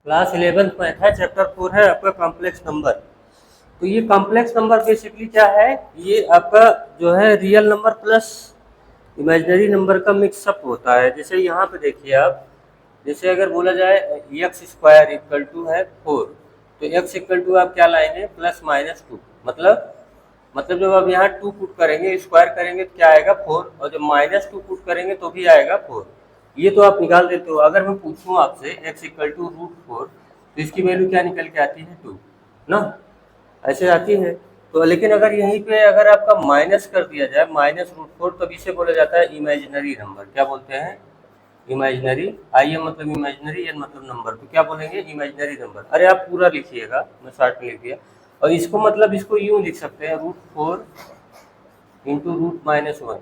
Class 11th math है, chapter 4 है आपका कॉम्प्लेक्स नंबर। तो ये कॉम्प्लेक्स नंबर बेसिकली क्या है, ये आपका जो है real number plus imaginary number का मिक्सअप होता है। जैसे यहाँ पे देखिए आप, जैसे अगर बोला जाए एक्स स्क्वायर इक्वल टू है 4, तो एक्स इक्वल टू आप क्या लाएंगे +-2। मतलब जब आप यहाँ 2 पुट करेंगे, स्क्वायर करेंगे तो क्या आएगा 4, और जब -2 पुट करेंगे तो भी आएगा 4। ये तो आप निकाल देते हो। अगर मैं पूछूं आपसे x इक्वल टू √4, तो इसकी वैल्यू क्या निकल के आती है 2 ना, ऐसे आती है। तो लेकिन अगर यहीं पे अगर आपका माइनस कर दिया जाए -√4, तब इसे बोला जाता है इमेजिनरी नंबर। क्या बोलते हैं? इमेजिनरी। आई एम मतलब इमेजिनरी, एन मतलब नंबर, तो क्या बोलेंगे इमेजिनरी नंबर। अरे आप पूरा लिखिएगा, मैं शॉर्ट में लिख दिया। और इसको मतलब इसको यूं लिख सकते हैं √4 इंटू √-1,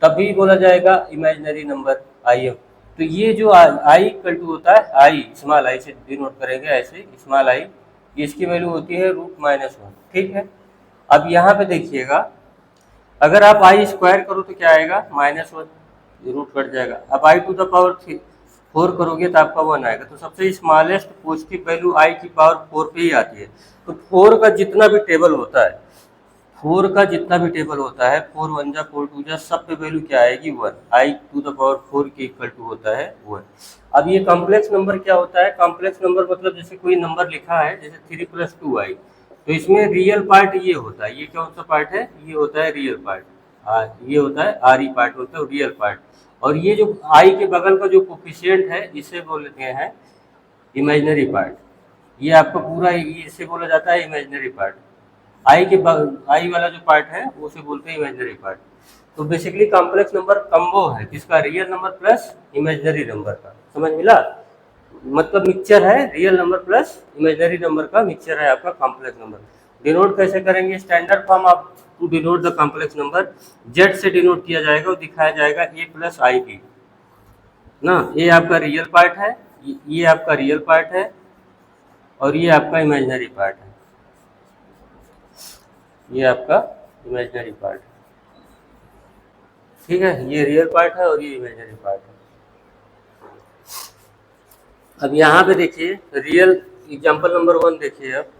तब भी बोला जाएगा इमेजिनरी नंबर आई एम। तो ये जो आई इक्वल टू होता है, आई स्मॉल आई से डिनोट करेंगे, ऐसे स्मॉल आई, इसकी वैल्यू होती है √-1। ठीक है। अब यहाँ पे देखिएगा, अगर आप आई स्क्वायर करो तो क्या आएगा -1, रूट कट जाएगा। अब आई टू द पावर 4 करोगे तो आपका 1 आएगा। तो सबसे स्मॉलेस्ट पॉजिटिव वैल्यू आई की पावर 4 पे ही आती है। तो 4 का जितना भी टेबल होता है, 4 1 जा 4 2 जा, सब पे वैल्यू क्या आएगी 1। आई टू द पावर 4 के इक्वल टू होता है 1। अब ये कॉम्प्लेक्स नंबर क्या होता है? कॉम्प्लेक्स नंबर मतलब जैसे कोई नंबर लिखा है, जैसे 3 + 2i, तो इसमें रियल पार्ट ये होता है। ये कौन सा पार्ट है? ये होता है रियल पार्ट। ये होता है आर ई पार्ट, होता है रियल पार्ट। और ये जो आई के बगल का जो कोफिशिएंट है, इसे बोलते हैं इमेजिनरी पार्ट। ये आपका पूरा इसे बोला जाता है इमेजिनरी पार्ट। आई वाला जो पार्ट है वो उसे बोलते हैं इमेजिनरी पार्ट। तो बेसिकली कॉम्प्लेक्स नंबर कम्बो है किसका? Real number plus imaginary number का। समझ मिला? मतलब मिक्सचर है, real number plus imaginary number का मिक्सचर है आपका कॉम्प्लेक्स नंबर। डिनोट कैसे करेंगे? स्टैंडर्ड फॉर्म आप to denote the complex number, Z से डिनोट किया जाएगा और दिखाया जाएगा a+ib ना। ये आपका रियल पार्ट है, ये आपका रियल पार्ट है, और ये आपका इमेजिनरी पार्ट है। ये आपका इमेजिनरी पार्ट है, ठीक है। ये रियल पार्ट है और ये इमेजिनरी पार्ट है। अब यहाँ पे देखिए रियल एग्जांपल नंबर 1 देखिए। अब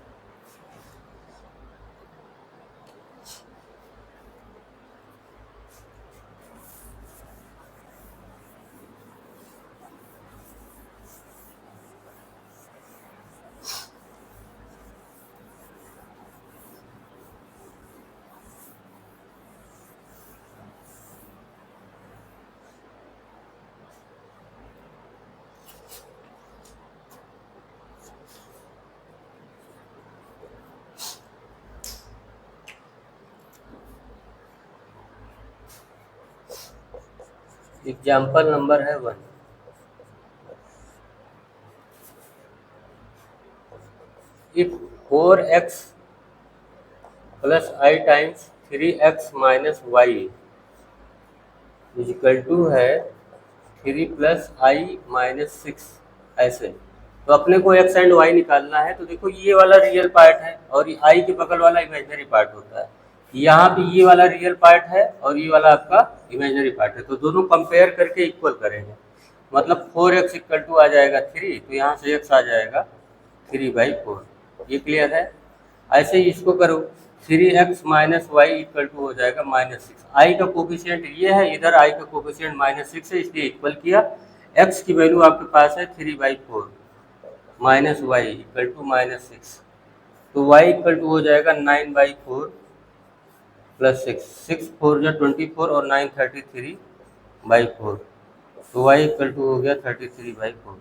एग्जांपल नंबर है 1। If 4x + i times 3x - y equal to है 3 + i - 6, ऐसे। तो अपने को x एंड y निकालना है। तो देखो ये वाला रियल पार्ट है और ये i के बगल वाला इमेजिनरी पार्ट होता है। यहाँ पे ये वाला रियल पार्ट है और ये वाला आपका इमेजिनरी पार्ट है। तो दोनों कंपेयर करके इक्वल करेंगे। मतलब 4x इक्वल टू आ जाएगा 3, तो यहाँ से x आ जाएगा 3/4। ये क्लियर है? ऐसे ही इसको करो, 3x - y इक्वल टू हो जाएगा -6। आई का कोफिशिएंट ये है, इधर आई का कोफिशिएंट -6 है, इसलिए इक्वल किया। x की वैल्यू आपके पास है 3/4, -y इक्वल टू -6। तो y इक्वल टू हो जाएगा 9/4 + 6, 6 4 जा 24 और 9 33/4। तो y इक्वल टू हो गया 33/4।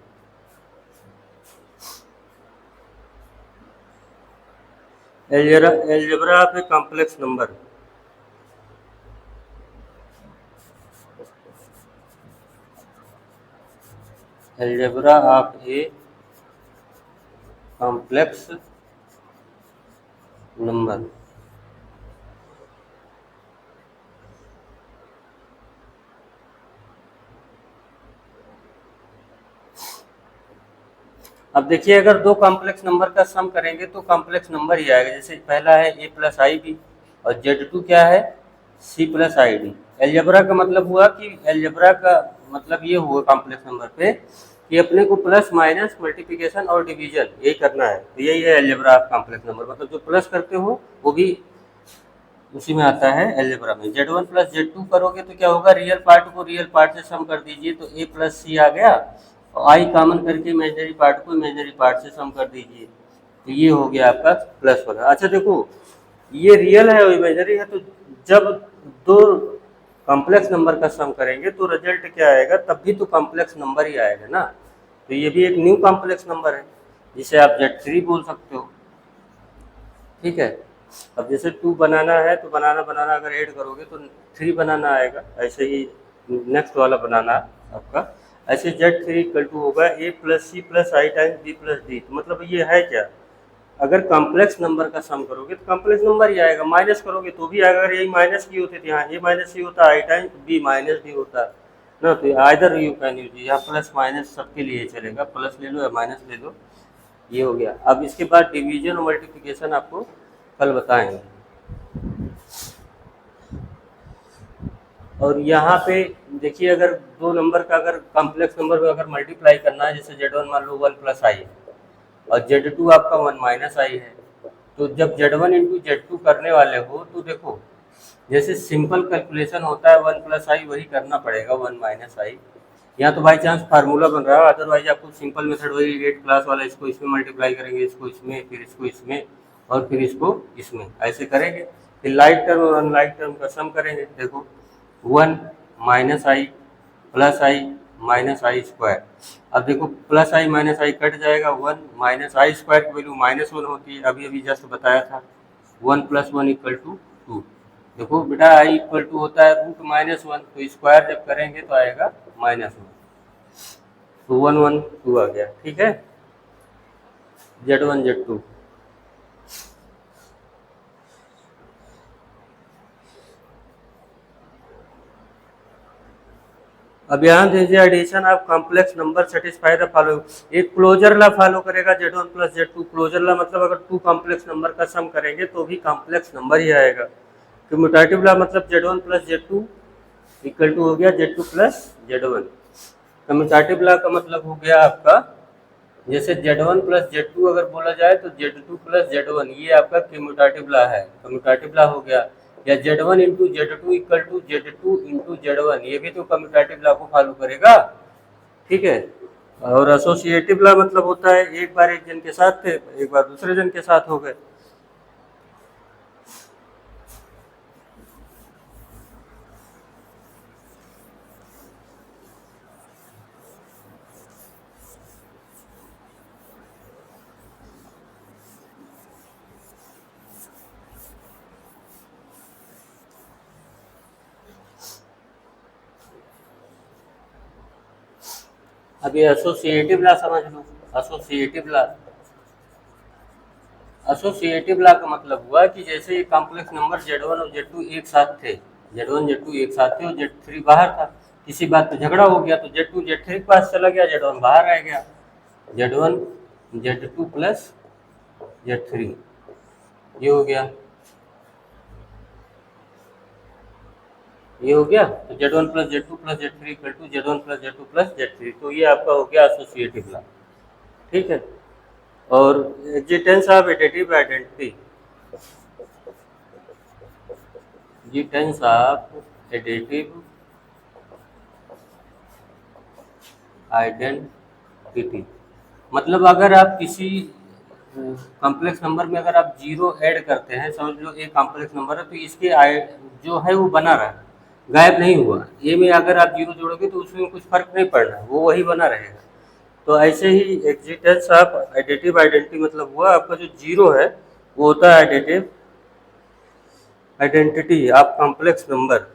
Algebra of a complex number. Algebra of a complex number. अब देखिए, अगर दो कॉम्प्लेक्स नंबर का सम करेंगे तो कॉम्प्लेक्स नंबर ही आएगा। जैसे पहला है a+ib और z2 क्या है? c+id। एलजेब्रा का मतलब हुआ कि एलजेब्रा का मतलब ये हुआ कॉम्प्लेक्स नंबर पे कि अपने को प्लस माइनस मल्टीप्लिकेशन और डिवीजन यही करना है। तो यही है अलजेब्रा ऑफ कॉम्प्लेक्स नंबर, मतलब जो प्लस करते हो वो भी उसी में आता है अलजेब्रा में। Z1 प्लस Z2 करोगे तो क्या होगा, रियल पार्ट को रियल पार्ट से सम कर दीजिए तो A प्लस सी आ गया, और आई कॉमन करके इमेजिनरी पार्ट को इमेजिनरी पार्ट से सम कर दीजिए, तो ये हो गया आपका प्लस वाला। अच्छा देखो, ये रियल है और इमेजिनरी है, तो जब दो कॉम्प्लेक्स नंबर का सम करेंगे तो रिजल्ट क्या आएगा, तब भी तो कॉम्प्लेक्स नंबर ही आएगा ना। तो ये भी एक न्यू कॉम्प्लेक्स नंबर है जिसे आप Z3 बोल सकते हो। ठीक है, अब जैसे 2 बनाना है तो बनाना बनाना अगर ऐड करोगे तो 3 बनाना आएगा, ऐसे ही नेक्स्ट वाला बनाना आपका। ऐसे Z3 इक्वल टू होगा A plus C plus i times B plus D. तो मतलब ये है क्या, अगर कॉम्प्लेक्स नंबर का सम करोगे तो कॉम्प्लेक्स नंबर ही आएगा, माइनस करोगे तो भी आएगा। अगर यही माइनस की होते थे, यहाँ ए माइनस सी होता, आई टाइम्स बी माइनस डी होता ना। तो आइदर यू कैन यूज, यहाँ प्लस माइनस सबके लिए चलेगा, प्लस ले लो या माइनस ले लो, ये हो गया। अब इसके बाद डिवीजन और मल्टीप्लिकेशन आपको कल बताएंगे। और यहाँ पे देखिए, अगर दो नंबर का अगर कॉम्प्लेक्स नंबर में अगर मल्टीप्लाई करना है, जैसे Z1 मान लो 1 प्लस आई है और Z2 आपका 1 माइनस आई है, तो जब Z1 इंटू Z2 करने वाले हो तो देखो, जैसे सिंपल कैलकुलेशन होता है 1 प्लस आई वही करना पड़ेगा 1 माइनस आई। यहाँ तो बाई चांस फार्मूला बन रहा है, अदरवाइज आपको सिंपल मेथड वही 8 क्लास वाला, इसको इसमें मल्टीप्लाई करेंगे, इसको इसमें, फिर इसको इसमें, और फिर इसको इसमें, ऐसे करेंगे। फिर लाइक टर्म और अनलाइक टर्म का सम करेंगे। देखो 1 माइनस आई प्लस आई माइनस आई स्क्वायर। अब देखो plus I minus I cut जाएगा, 1 माइनस आई स्क्वायर की वैल्यू -1 होती है, अभी अभी जस्ट बताया था। 1 प्लस 1 इक्वल टू 2। देखो बेटा आई इक्वल टू होता है रूट -1, तो स्क्वायर जब करेंगे तो आएगा -1, तो 1 1 2 आ गया। ठीक है, Z1 Z2। अब यहाँ दीजिए addition of complex number satisfy the follow. एक क्लोजर ला फॉलो करेगा Z1 प्लस Z2। क्लोजर ला मतलब अगर 2 कॉम्प्लेक्स नंबर का सम करेंगे तो भी कॉम्प्लेक्स नंबर ही आएगा। कम्यूटेटिव ला मतलब Z1 plus Z2 equal to हो गया Z2 प्लस Z1। कम्यूटेटिव ला का मतलब हो गया आपका, जैसे Z1 प्लस Z2 अगर बोला जाए तो Z2 प्लस Z1, ये आपका कम्यूटेटिव ला है, कम्यूटेटिव ला हो गया। या Z1 into Z2 equal to Z2 into Z1, ये भी तो कम्यूटेटिव ला को फॉलो करेगा। ठीक है, और एसोसिएटिव ला मतलब होता है एक बार एक जन के साथ थे, एक बार दूसरे जन के साथ हो गए। अब ये एसोसिएटिव ला समझ लो। एसोसिएटिव ला, एसोसिएटिव ला का मतलब हुआ कि जैसे ये कॉम्प्लेक्स नंबर Z1 और Z2 एक साथ थे, Z1 Z2 एक साथ थे और Z3 बाहर था, किसी बात पे झगड़ा हो गया तो Z2 Z3 के पास चला गया, Z1 बाहर रह गया, Z1 Z2 प्लस Z3, ये हो गया, ये हो गया। तो Z1 plus Z2 plus Z3 equal to Z1 plus Z2 plus Z3, तो ये आपका हो गया एसोसिएटिव ला। ठीक है, और existence of additive identity, existence of additive identity मतलब अगर आप किसी कॉम्प्लेक्स नंबर में अगर आप जीरो ऐड करते हैं, समझ लो एक कॉम्प्लेक्स नंबर है तो इसके जो है वो बना रहा है, गायब नहीं हुआ। ए में अगर आप जीरो जोड़ोगे तो उसमें कुछ फर्क नहीं पड़ रहा है, वो वही बना रहेगा। तो ऐसे ही एग्जिस्टेंस ऑफ एडिटिव आइडेंटिटी मतलब हुआ आपका जो जीरो है वो होता है additive identity of complex number.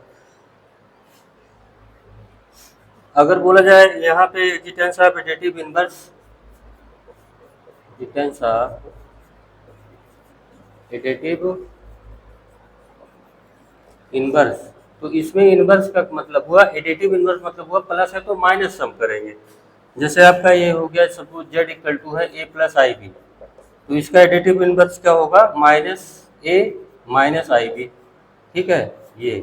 अगर बोला जाए यहाँ पे existence of additive inverse, existence of additive inverse, तो इसमें इनवर्स का मतलब हुआ, एडिटिव इनवर्स मतलब हुआ प्लस है तो माइनस सम करेंगे। जैसे आपका ये हो गया सपोज Z इक्वल टू है A प्लस आई बी, तो इसका एडिटिव इनवर्स क्या होगा, minus A minus i B. ठीक है, ये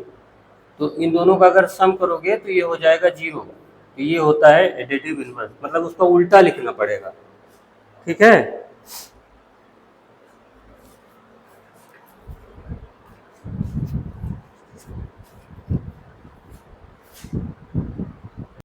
तो इन दोनों का अगर सम करोगे तो ये हो जाएगा जीरो। तो ये होता है एडिटिव इन्वर्स, मतलब उसका उल्टा लिखना पड़ेगा। ठीक है।